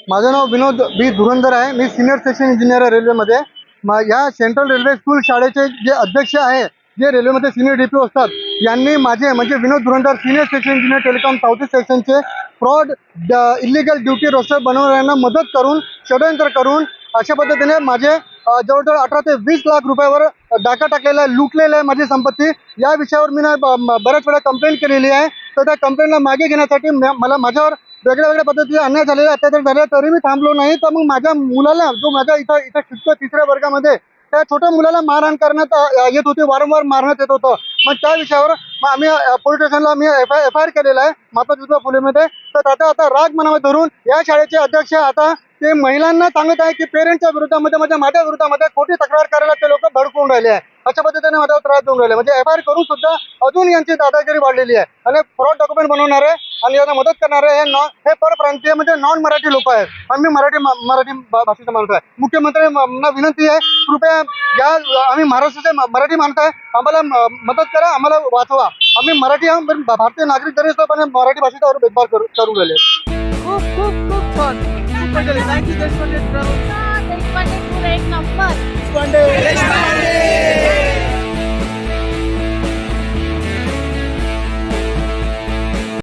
माझं नाव विनोद बी धुरंधर आहे. मी senior section engineer आहे रेल्वेमध्ये. या सेंट्रल रेल्वे स्कूल शाळेचे जे अध्यक्ष आहे, जे रेल्वेमध्ये सिनियर डीपीओ असतात, यांनी माझे म्हणजे Vinod Dhurandhar senior section engineer telecom south east सेक्शनचे फ्रॉड इलिगल ड्युटी रोस्टर बनवणाऱ्यांना मदत करून षडयंत्र करून अशा पद्धतीने माझे जवळजवळ 18 ते 20 लाख रुपयावर डाका टाकलेला आहे, लुटलेलं आहे माझी संपत्ती. या विषयावर मी बऱ्याच वेळा कंप्लेंट केलेली आहे. तर त्या कंप्लेंटला मागे घेण्यासाठी मला माझ्यावर वेगळ्या वेगळ्या पद्धतीचे अन्याय झालेला, अत्याचार झाले, तरी मी थांबलो नाही. तर मग माझ्या मुलाला, जो माझ्या इथं शिकतो 3ऱ्या वर्गामध्ये, त्या छोट्या मुलाला मारहाण करण्यात येत होती, वारंवार मारण्यात येत होतं. मग त्या विषयावर आम्ही पोलीस स्टेशनला आम्ही एफ आय आर केलेला आहे महात्मा ज्योतिबा फुलेमध्ये. तर त्याचा आता राग मनामध्ये धरून या शाळेचे अध्यक्ष आता ते महिलांना सांगत आहे की पेरेंट्सच्या विरोधामध्ये म्हणजे माझ्या विरोधामध्ये खोटी तक्रार करायला ते लोक धडकून राहिले आहे. अशा पद्धतीने माझ्यावर त्रास देऊन राहिले, म्हणजे एफ आय आर करून सुद्धा अजून यांची दादागिरी वाढलेली आहे. आणि फ्रॉड डॉक्युमेंट बनवणारे आणि यांना मदत करणारे हे परप्रांतीय म्हणजे नॉन मराठी लोक आहेत. आम्ही मराठी भाषेचा माणूस आहे. मुख्यमंत्र्यांना विनंती आहे, कृपया या आम्ही महाराष्ट्राचे मराठी माणसं आहे, आम्हाला मदत करा, आम्हाला वाचवा. आम्ही मराठी आहोत, पण भारतीय नागरिक जरी असलो पण मराठी भाषेचा भेदभाव करून राहिले. खूप खूप खूप छान. देशपांडे देशपांडे एक नंबर. देशपांडे